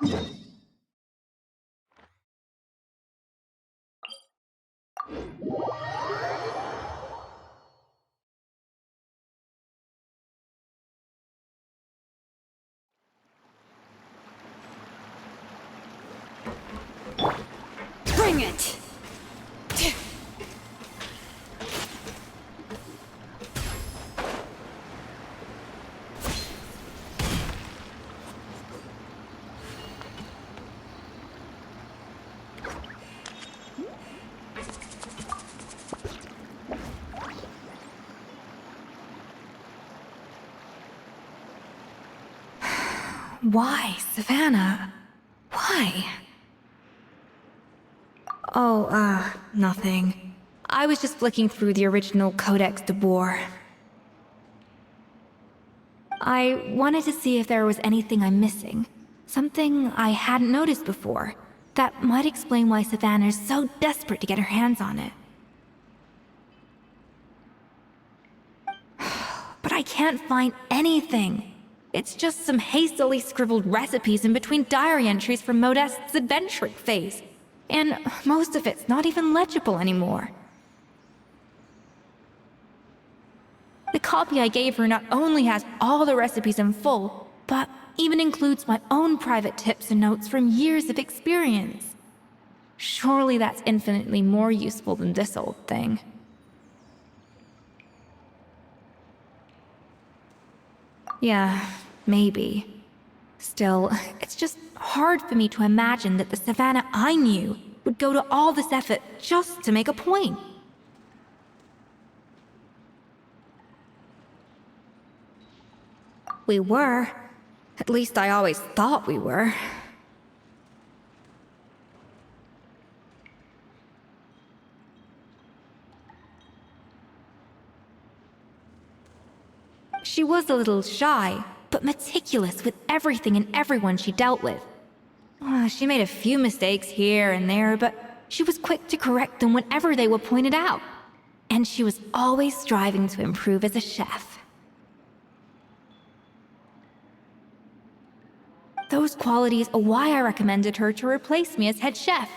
Bring it! Why, Savannah? Why? Oh, nothing. I was just flicking through the original Codex Debor. I wanted to see if there was anything I'm missing. Something I hadn't noticed before. That might explain why Savannah's so desperate to get her hands on it. But I can't find anything. It's just some hastily scribbled recipes in between diary entries from Modeste's adventuring phase. And most of it's not even legible anymore. The copy I gave her not only has all the recipes in full, but even includes my own private tips and notes from years of experience. Surely that's infinitely more useful than this old thing. Yeah, maybe. Still, it's just hard for me to imagine that the Savannah I knew would go to all this effort just to make a point. We were. At least I always thought we were. She was a little shy, but meticulous with everything and everyone she dealt with. She made a few mistakes here and there, but she was quick to correct them whenever they were pointed out. And she was always striving to improve as a chef. Those qualities are why I recommended her to replace me as head chef.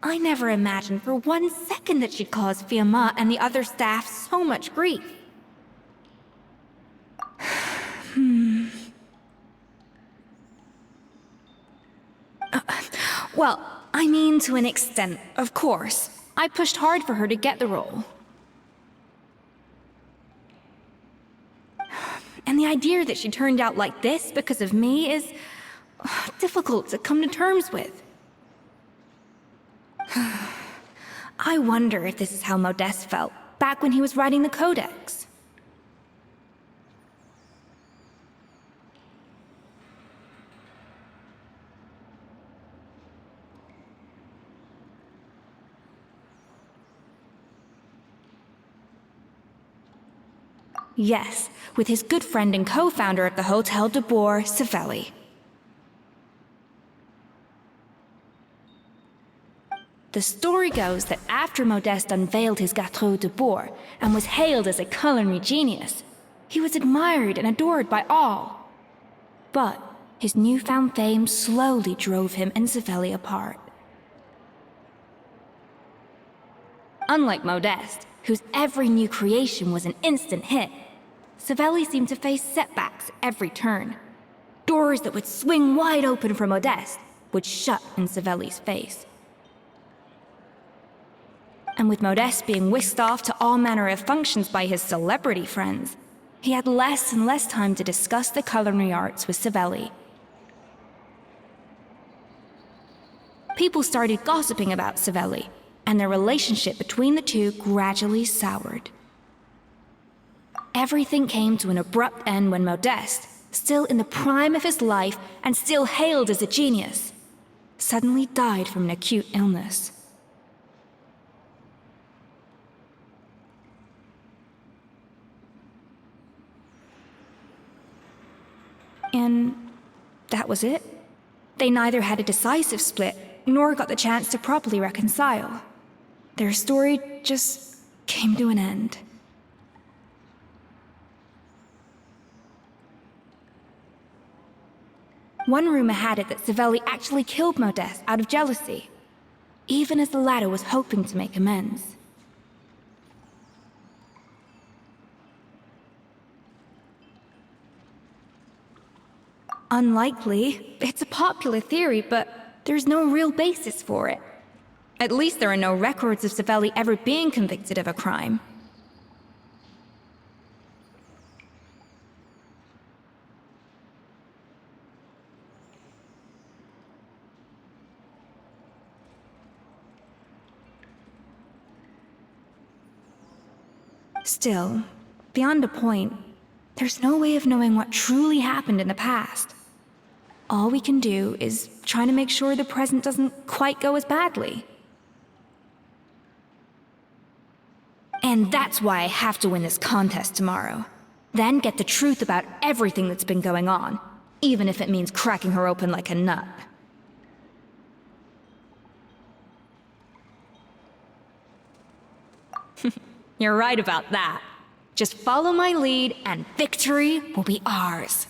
I never imagined for 1 second that she'd cause Fiamma and the other staff so much grief. Well, I mean to an extent, of course. I pushed hard for her to get the role. And the idea that she turned out like this because of me is difficult to come to terms with. I wonder if this is how Modeste felt back when he was writing the Codex. Yes, with his good friend and co-founder of the Hotel Debor, Savelli. The story goes that after Modeste unveiled his Gâteau Debor and was hailed as a culinary genius, he was admired and adored by all. But his newfound fame slowly drove him and Savelli apart. Unlike Modeste, whose every new creation was an instant hit, Savelli seemed to face setbacks every turn. Doors that would swing wide open for Modeste would shut in Savelli's face. And with Modeste being whisked off to all manner of functions by his celebrity friends, he had less and less time to discuss the culinary arts with Savelli. People started gossiping about Savelli, and their relationship between the two gradually soured. Everything came to an abrupt end when Modeste, still in the prime of his life and still hailed as a genius, suddenly died from an acute illness. And that was it. They neither had a decisive split, nor got the chance to properly reconcile. Their story just came to an end. One rumor had it that Savelli actually killed Modeste out of jealousy, even as the latter was hoping to make amends. Unlikely. It's a popular theory, but there's no real basis for it. At least there are no records of Savelli ever being convicted of a crime. Still, beyond a point, there's no way of knowing what truly happened in the past. All we can do is try to make sure the present doesn't quite go as badly. And that's why I have to win this contest tomorrow. Then get the truth about everything that's been going on, even if it means cracking her open like a nut. You're right about that. Just follow my lead and victory will be ours.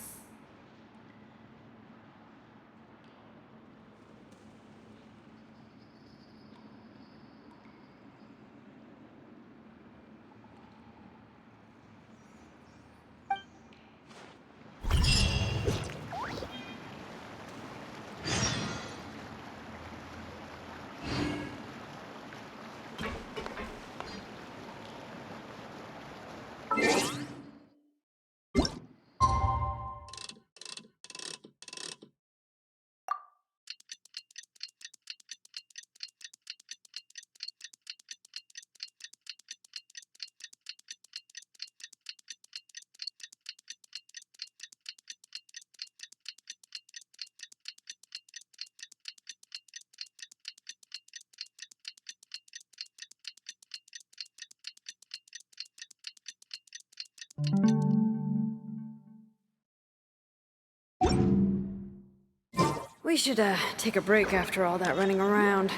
We should, take a break after all that running around.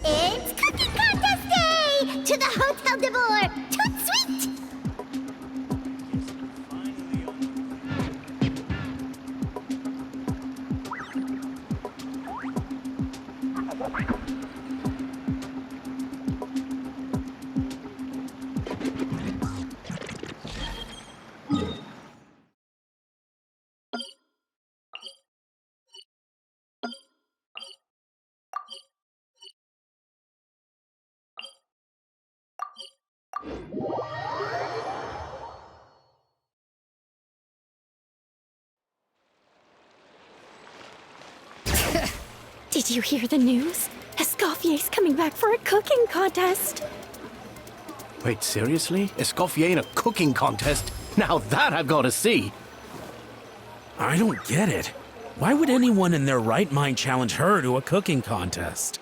It's Cooking Contest Day! To the Hotel Debor! Toot sweet! Did you hear the news? Escoffier's coming back for a cooking contest. Wait, seriously? Escoffier in a cooking contest? Now that I've got to see! I don't get it. Why would anyone in their right mind challenge her to a cooking contest?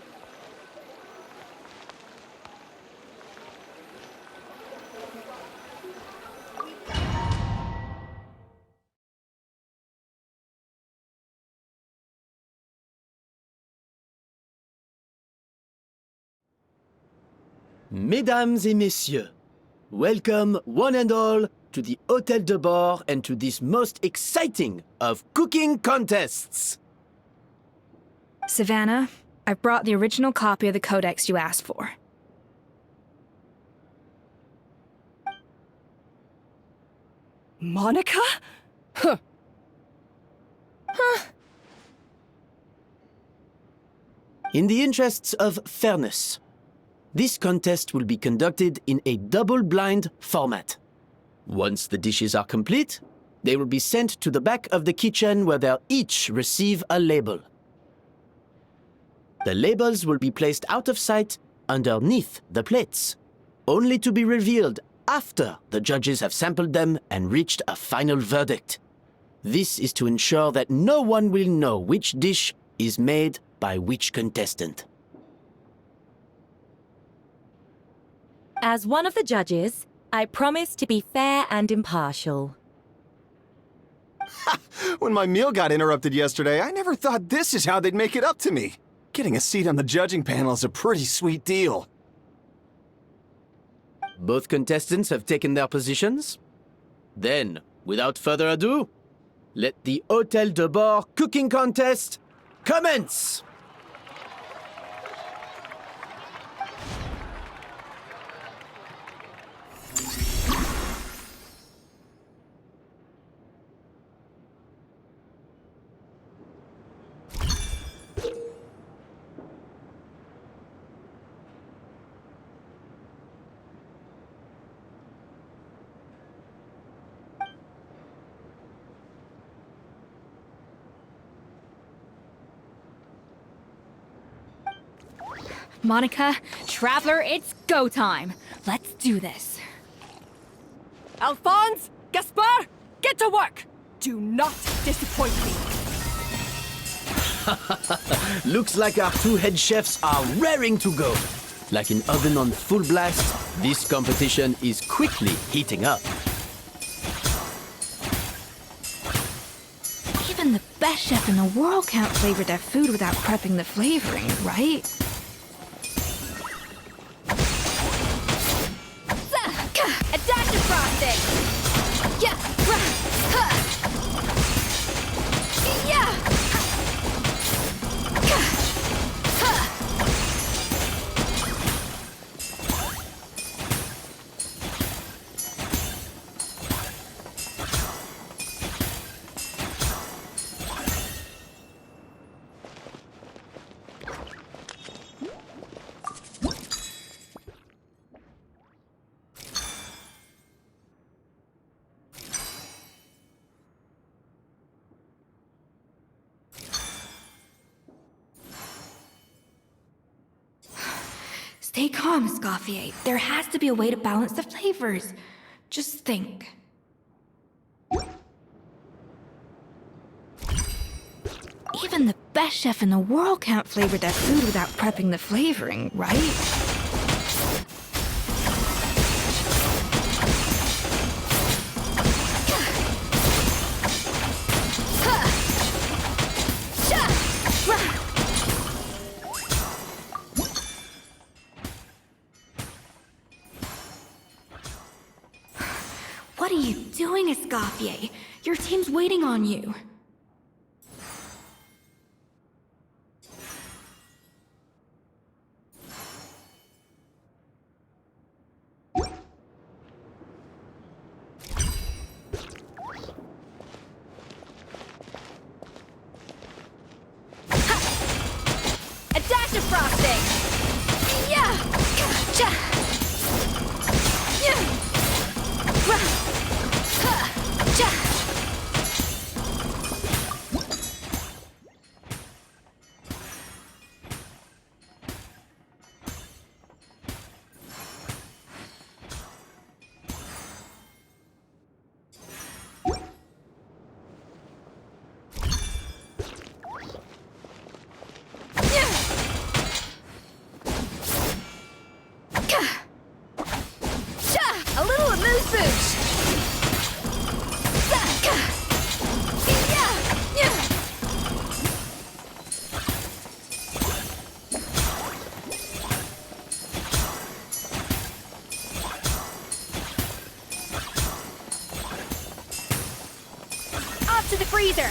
Mesdames et messieurs, welcome one and all to the Hôtel de Bord and to this most exciting of cooking contests. Savannah, I've brought the original copy of the codex you asked for. Monica? Huh. In the interests of fairness, this contest will be conducted in a double-blind format. Once the dishes are complete, they will be sent to the back of the kitchen where they'll each receive a label. The labels will be placed out of sight underneath the plates, only to be revealed after the judges have sampled them and reached a final verdict. This is to ensure that no one will know which dish is made by which contestant. As one of the judges, I promise to be fair and impartial. When my meal got interrupted yesterday, I never thought this is how they'd make it up to me. Getting a seat on the judging panel is a pretty sweet deal. Both contestants have taken their positions. Then, without further ado, let the Hotel Debor cooking contest commence! Monica, Traveler, it's go time. Let's do this. Alphonse! Gaspard! Get to work! Do not disappoint me. Looks like our two head chefs are raring to go. Like an oven on full blast, this competition is quickly heating up. Even the best chef in the world can't flavor their food without prepping the flavoring, right? A dash of frosting! Yeah! Yeah! Stay calm, Escoffier. There has to be a way to balance the flavors. Just think. Even the best chef in the world can't flavor their food without prepping the flavoring, right? What are you doing, Escoffier? Your team's waiting on you. A dash of frosting! Yeah! Cha! Yeah! Cha! A little amuse-bouche! Off to the freezer!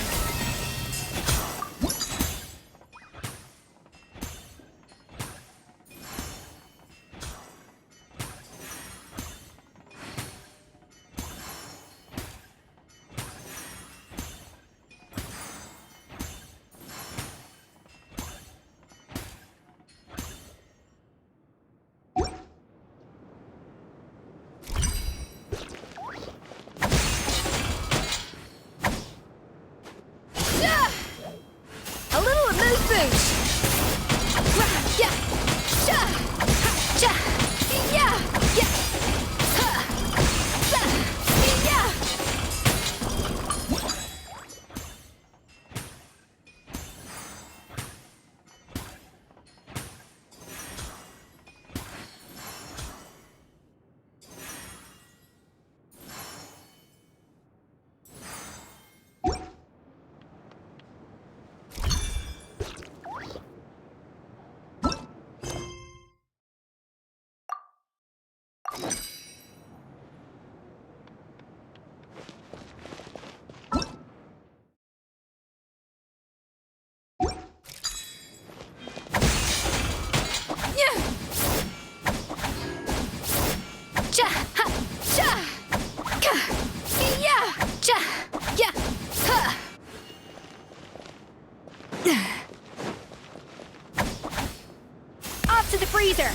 Off to the freezer!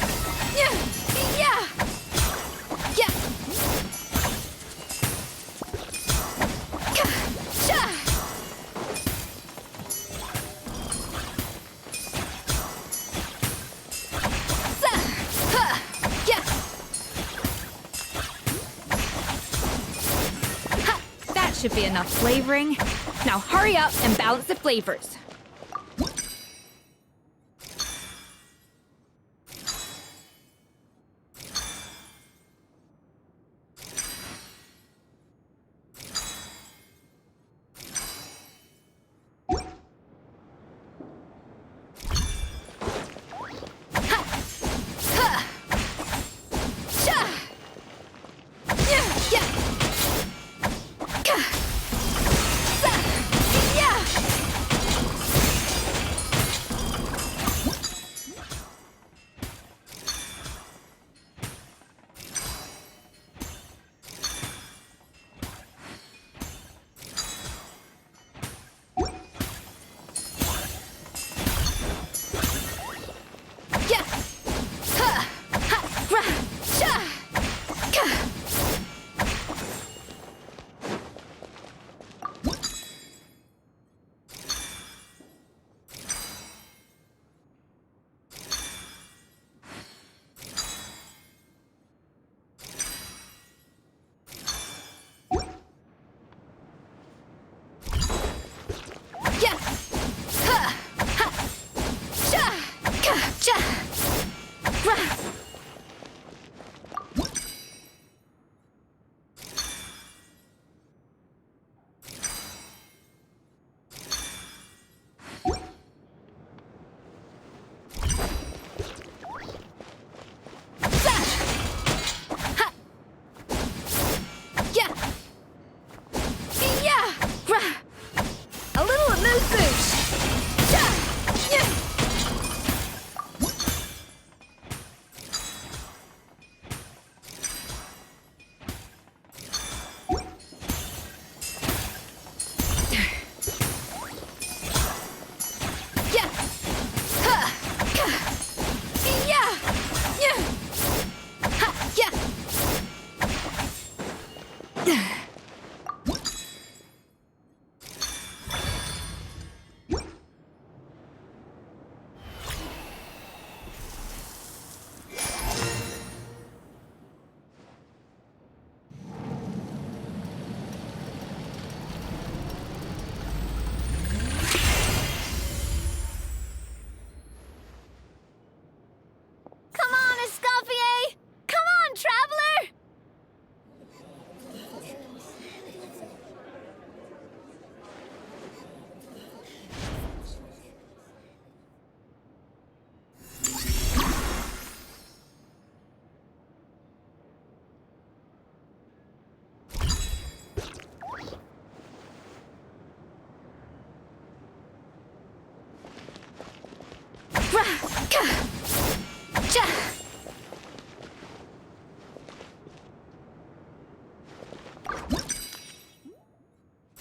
Yeah! That should be enough flavoring. Now hurry up and balance the flavors.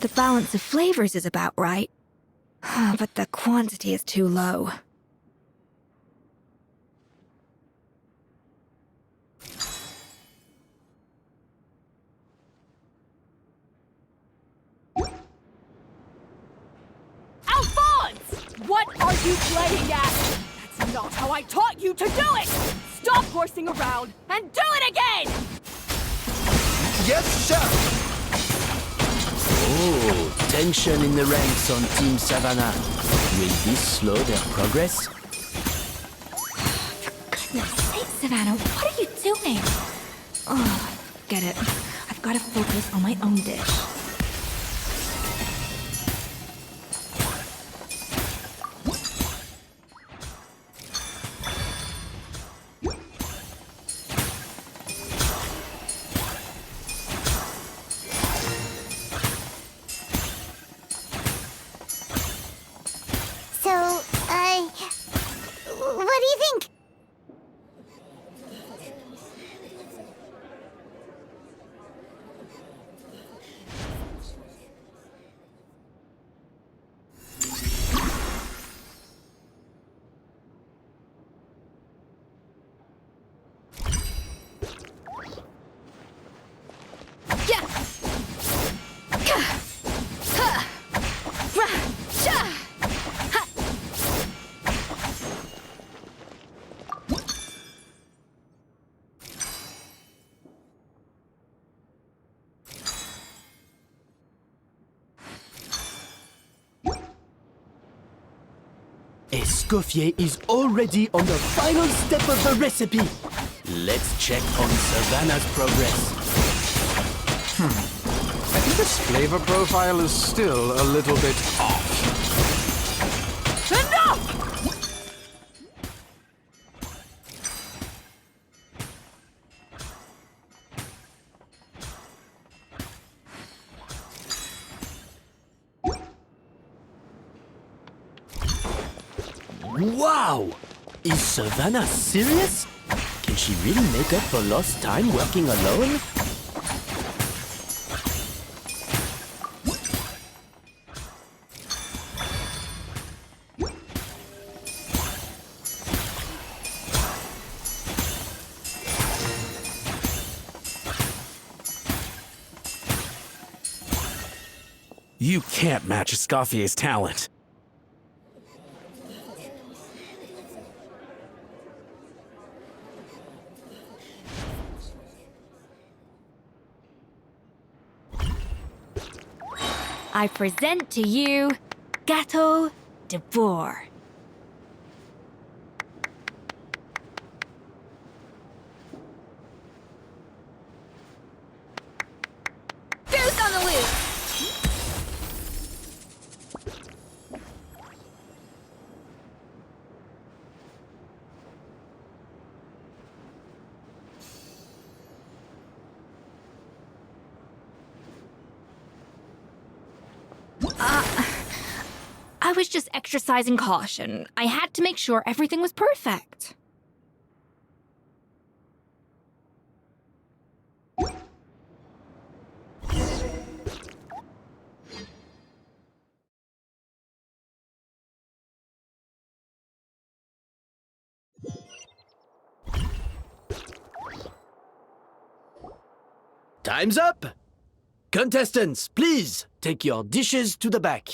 The balance of flavors is about right, but the quantity is too low. What are you playing at? That's not how I taught you to do it! Stop horsing around and do it again! Yes, chef! Oh, tension in the ranks on Team Savannah. Will this slow their progress? For goodness sake, Savannah, what are you doing? Oh, get it. I've got to focus on my own dish. Escoffier is already on the final step of the recipe. Let's check on Savannah's progress. I think its flavor profile is still a little bit off. Enough! Wow! Is Savannah serious? Can she really make up for lost time working alone? You can't match Escoffier's talent. I present to you Gâteau Debor. Goose on the loose! I was just exercising caution. I had to make sure everything was perfect. Time's up! Contestants, please take your dishes to the back.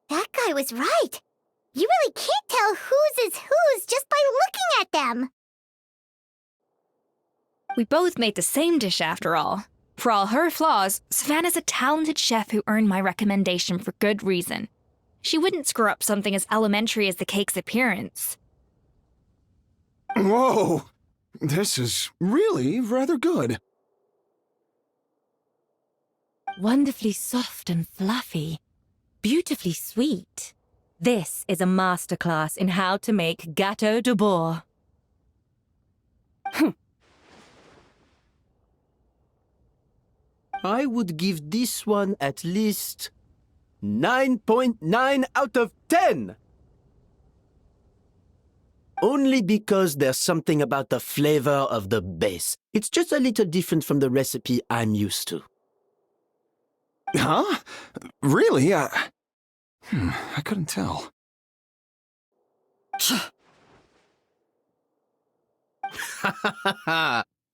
That guy was right. You really can't tell whose is whose just by looking at them. We both made the same dish after all. For all her flaws, Savannah's a talented chef who earned my recommendation for good reason. She wouldn't screw up something as elementary as the cake's appearance. Whoa! This is really rather good. Wonderfully soft and fluffy. Beautifully sweet. This is a masterclass in how to make Gâteau Debor. I would give this one at least 9.9 out of 10! Only because there's something about the flavor of the base. It's just a little different from the recipe I'm used to. Huh? Really? I couldn't tell.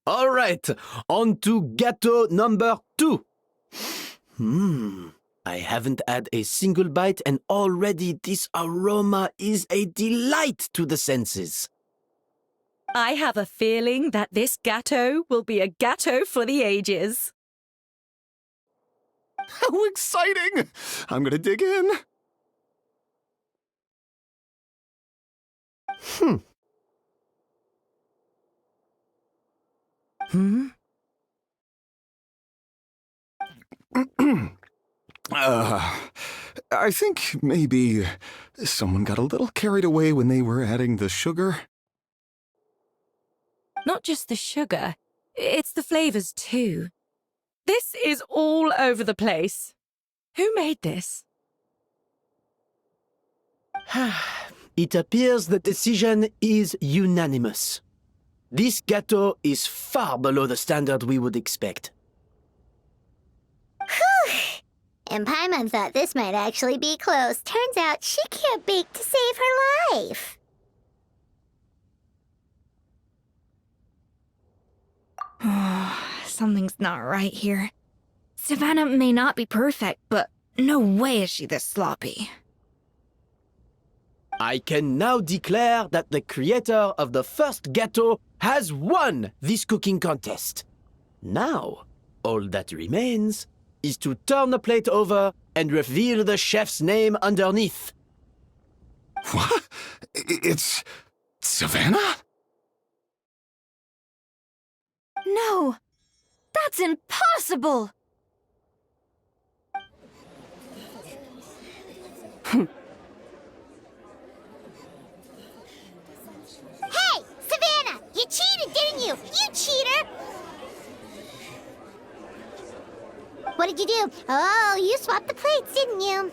All right, on to gâteau number 2. I haven't had a single bite and already this aroma is a delight to the senses. I have a feeling that this gâteau will be a gâteau for the ages. How exciting! I'm gonna dig in. I think maybe someone got a little carried away when they were adding the sugar. Not just the sugar, it's the flavors too. This is all over the place. Who made this? It appears the decision is unanimous. This gâteau is far below the standard we would expect. Whew! And Paimon thought this might actually be close. Turns out she can't bake to save her life. Something's not right here. Savannah may not be perfect, but no way is she this sloppy. I can now declare that the creator of the first gâteau has won this cooking contest. Now, all that remains is to turn the plate over and reveal the chef's name underneath. What? It's Savannah? No! That's impossible! Hey, Savannah! You cheated, didn't you? You cheater! What did you do? Oh, you swapped the plates, didn't you?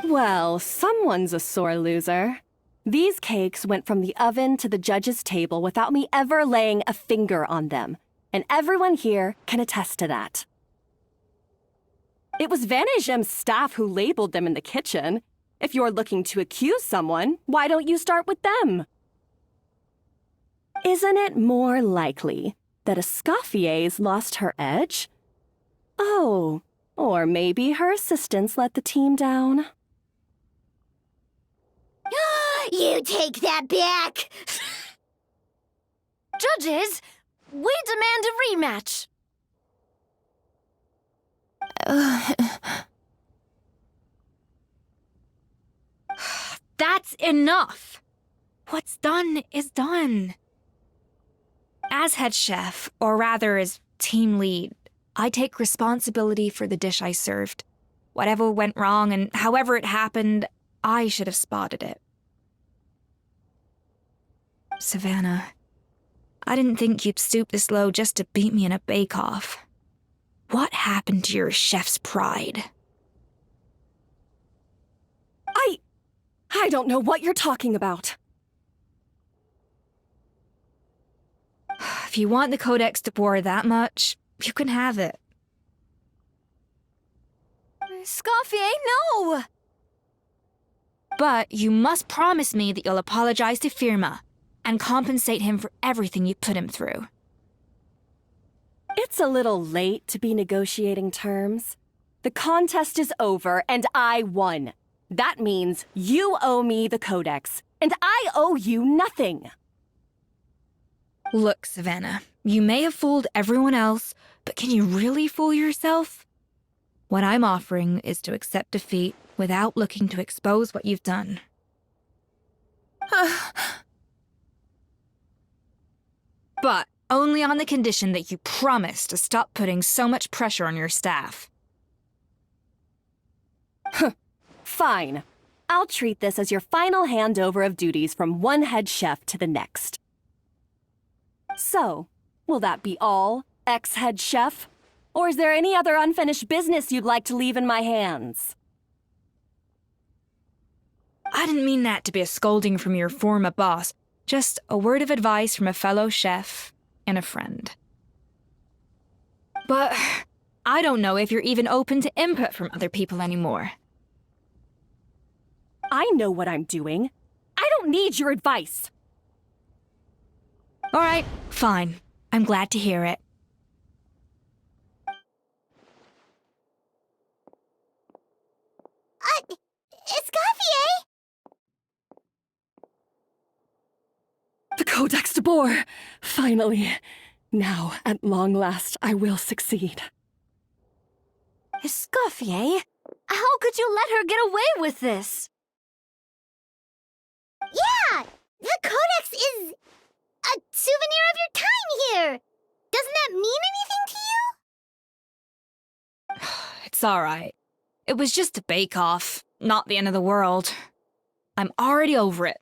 Well, someone's a sore loser. These cakes went from the oven to the judge's table without me ever laying a finger on them, and everyone here can attest to that. It was Van Gem's staff who labeled them in the kitchen. If you're looking to accuse someone, why don't you start with them? Isn't it more likely that Escoffier's lost her edge? Oh, or maybe her assistants let the team down. You take that back! Judges, we demand a rematch. That's enough. What's done is done. As head chef, or rather as team lead, I take responsibility for the dish I served. Whatever went wrong and however it happened, I should have spotted it. Savannah, I didn't think you'd stoop this low just to beat me in a bake-off. What happened to your chef's pride? I don't know what you're talking about. If you want the Codex Debor that much, you can have it. Escoffier, no! But you must promise me that you'll apologize to Firma and compensate him for everything you put him through. It's a little late to be negotiating terms. The contest is over, and I won. That means you owe me the Codex, and I owe you nothing. Look, Savannah, you may have fooled everyone else, but can you really fool yourself? What I'm offering is to accept defeat without looking to expose what you've done. But only on the condition that you promise to stop putting so much pressure on your staff. Fine. I'll treat this as your final handover of duties from one head chef to the next. So, will that be all, ex-head chef? Or is there any other unfinished business you'd like to leave in my hands? I didn't mean that to be a scolding from your former boss, just a word of advice from a fellow chef and a friend. But I don't know if you're even open to input from other people anymore. I know what I'm doing. I don't need your advice. All right, fine. I'm glad to hear it. Escoffier! The Codex Debor! Finally. Now, at long last, I will succeed. Escoffier? How could you let her get away with this? Yeah! The Codex is a souvenir of your time here! Doesn't that mean anything to you? It's all right. It was just a bake-off, not the end of the world. I'm already over it.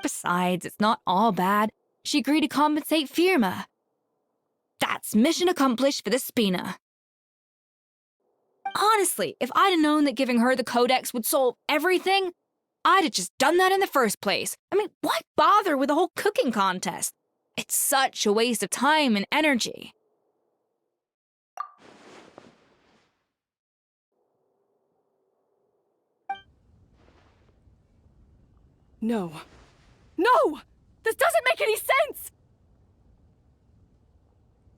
Besides, it's not all bad. She agreed to compensate Firma. That's mission accomplished for the Spina. Honestly, if I'd have known that giving her the Codex would solve everything, I'd have just done that in the first place. I mean, why bother with the whole cooking contest? It's such a waste of time and energy. No. No! This doesn't make any sense!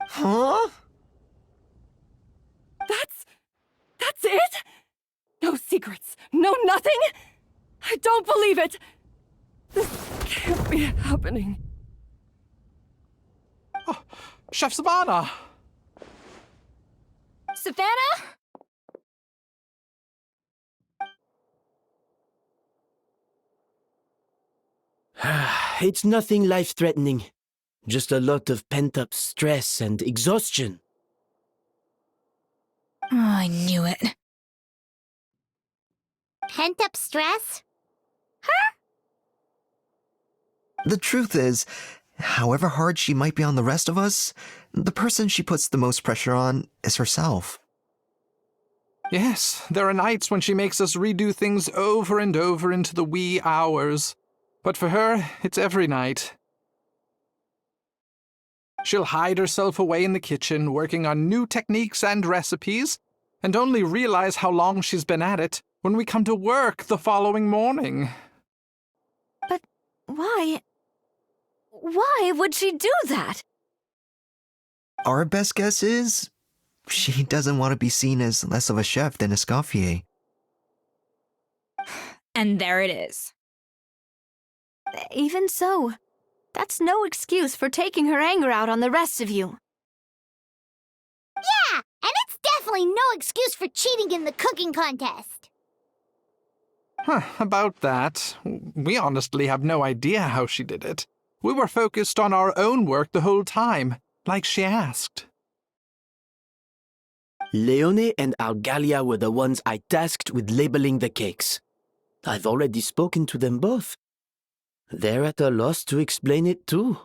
Huh? That's it? No secrets, no nothing? I don't believe it! This can't be happening. Oh, Chef Savannah! Savannah? It's nothing life-threatening. Just a lot of pent-up stress and exhaustion. Oh, I knew it. Pent-up stress? The truth is, however hard she might be on the rest of us, the person she puts the most pressure on is herself. Yes, there are nights when she makes us redo things over and over into the wee hours. But for her, it's every night. She'll hide herself away in the kitchen, working on new techniques and recipes, and only realize how long she's been at it when we come to work the following morning. But why? Why would she do that? Our best guess is she doesn't want to be seen as less of a chef than Escoffier. And there it is. Even so, that's no excuse for taking her anger out on the rest of you. Yeah, and it's definitely no excuse for cheating in the cooking contest. About that, we honestly have no idea how she did it. We were focused on our own work the whole time, like she asked. Leone and Algalia were the ones I tasked with labeling the cakes. I've already spoken to them both. They're at a loss to explain it too.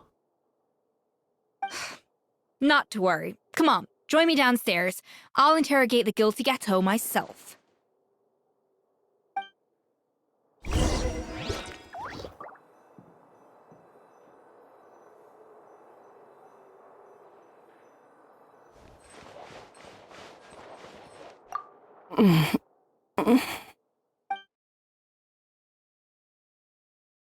Not to worry. Come on, join me downstairs. I'll interrogate the guilty gâteau myself.